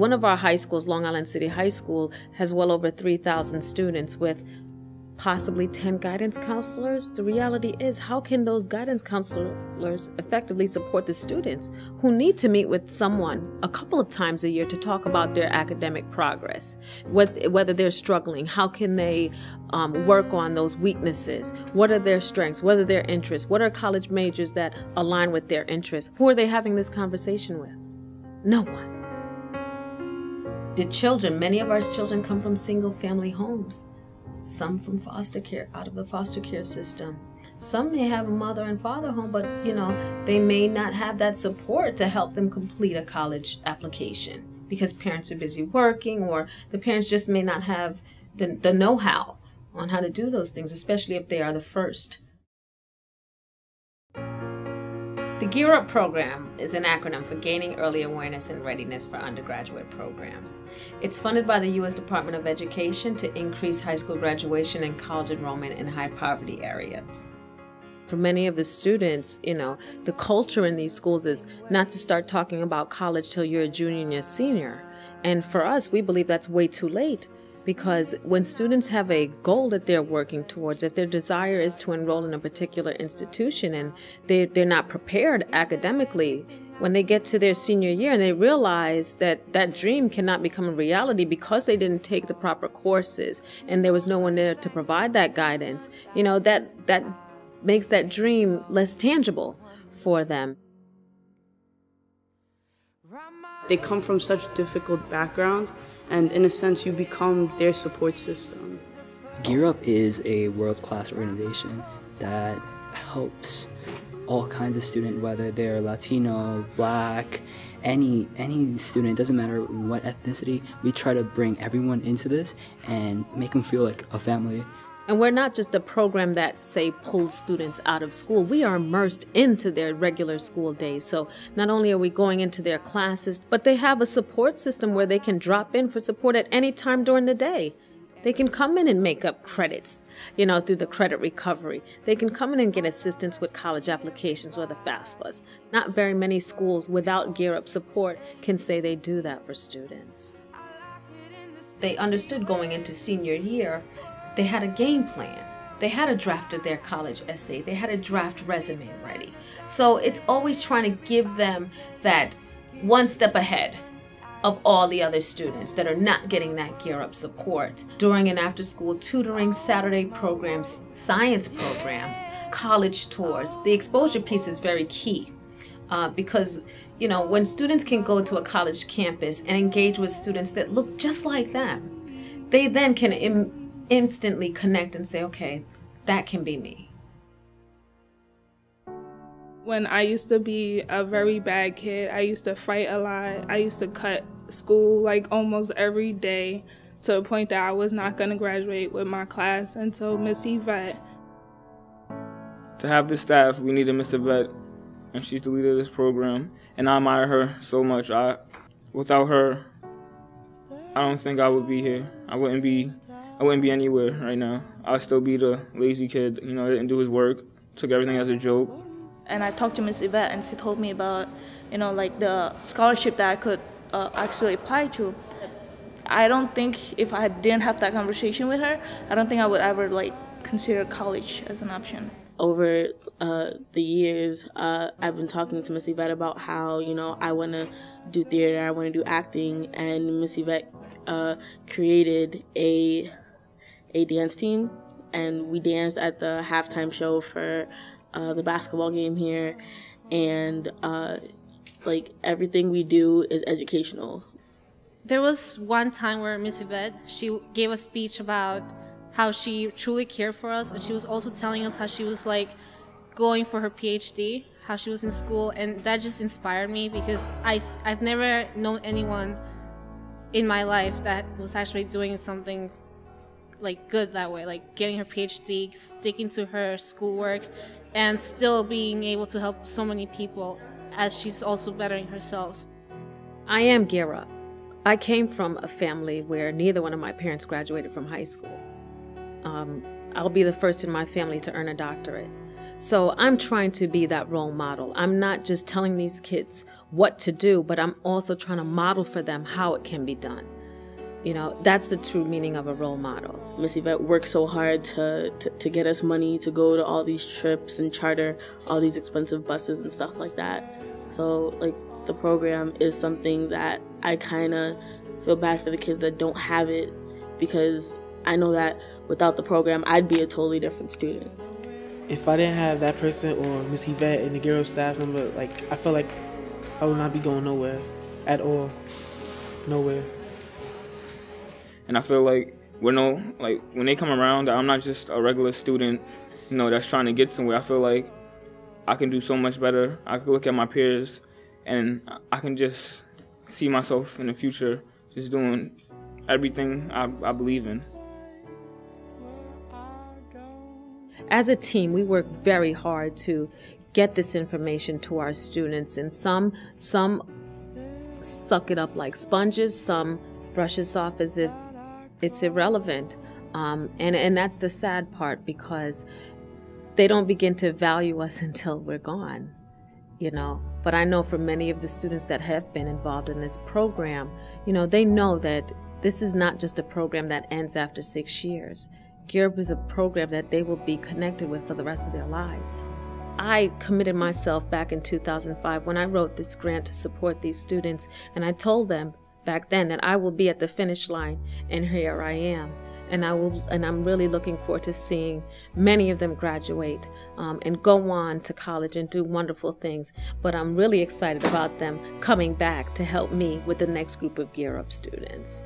one of our high schools, Long Island City High School, has well over 3,000 students with possibly 10 guidance counselors. The reality is, how can those guidance counselors effectively support the students who need to meet with someone a couple of times a year to talk about their academic progress, whether they're struggling? How can they work on those weaknesses? What are their strengths? What are their interests? What are college majors that align with their interests? Who are they having this conversation with? No one. The children, many of our children come from single family homes. Some from foster care, out of the foster care system. Some may have a mother and father home, but they may not have that support to help them complete a college application because parents are busy working, or the parents just may not have the know-how on how to do those things, especially if they are the first. The Gear Up program is an acronym for Gaining Early Awareness and Readiness for Undergraduate Programs. It's funded by the U.S. Department of Education to increase high school graduation and college enrollment in high poverty areas. For many of the students, the culture in these schools is not to start talking about college till you're a junior and a senior. And for us, we believe that's way too late. Because when students have a goal that they're working towards, if their desire is to enroll in a particular institution and they're not prepared academically, when they get to their senior year and they realize that that dream cannot become a reality because they didn't take the proper courses and there was no one there to provide that guidance, that makes that dream less tangible for them. They come from such difficult backgrounds, and in a sense, you become their support system. Gear Up is a world-class organization that helps all kinds of students, whether they're Latino, Black, any student, doesn't matter what ethnicity. We try to bring everyone into this and make them feel like a family. And we're not just a program that, say, pulls students out of school. We are immersed into their regular school days. So not only are we going into their classes, but they have a support system where they can drop in for support at any time during the day. They can come in and make up credits, through the credit recovery. They can come in and get assistance with college applications or the FAFSAs. Not very many schools without Gear Up support can say they do that for students. They understood going into senior year. They had a game plan. They had a draft of their college essay. They had a draft resume ready. So it's always trying to give them that one step ahead of all the other students that are not getting that Gear Up support. During and after school tutoring, Saturday programs, science programs, college tours. The exposure piece is very key because when students can go to a college campus and engage with students that look just like them, they then can instantly connect and say, okay, that can be me. When I used to be a very bad kid, I used to fight a lot. I used to cut school like almost every day to the point that I was not going to graduate with my class until Miss Yvette. To have the staff, we needed Miss Yvette, and she's the leader of this program, and I admire her so much. Without her, I don't think I would be here. I wouldn't be anywhere right now. I'd still be the lazy kid, that didn't do his work, took everything as a joke. And I talked to Miss Yvette, and she told me about, like the scholarship that I could actually apply to. I don't think if I didn't have that conversation with her, I don't think I would ever consider college as an option. Over the years, I've been talking to Miss Yvette about how, I want to do theater, I want to do acting, and Miss Yvette created a dance team, and we danced at the halftime show for the basketball game here, and everything we do is educational. There was one time where Miss Yvette, she gave a speech about how she truly cared for us, and she was also telling us how she was going for her PhD, how she was in school, and that just inspired me because I've never known anyone in my life that was actually doing something good that way, getting her PhD, sticking to her schoolwork, and still being able to help so many people as she's also bettering herself. I am Gear Up. I came from a family where neither one of my parents graduated from high school. I'll be the first in my family to earn a doctorate. So I'm trying to be that role model. I'm not just telling these kids what to do, but I'm also trying to model for them how it can be done. You know, that's the true meaning of a role model. Miss Yvette worked so hard to get us money to go to all these trips and charter all these expensive buses and stuff like that. So, like, the program is something that I kind of feel bad for the kids that don't have it, because I know that without the program, I'd be a totally different student. If I didn't have that person or Miss Yvette and the Gear Up staff member, like, I feel like I would not be going nowhere at all. Nowhere. And I feel like when they come around, I'm not just a regular student, you know, that's trying to get somewhere. I feel like I can do so much better. I can look at my peers and I can just see myself in the future just doing everything I believe in. As a team, we work very hard to get this information to our students, and some suck it up like sponges, some brush us off as if it's irrelevant, and that's the sad part, because they don't begin to value us until we're gone, you know. But I know for many of the students that have been involved in this program, you know, they know that this is not just a program that ends after 6 years. Gear Up is a program that they will be connected with for the rest of their lives. I committed myself back in 2005 when I wrote this grant to support these students, and I told them back then that I will be at the finish line, and here I am. And I'm really looking forward to seeing many of them graduate and go on to college and do wonderful things. But I'm really excited about them coming back to help me with the next group of Gear Up students.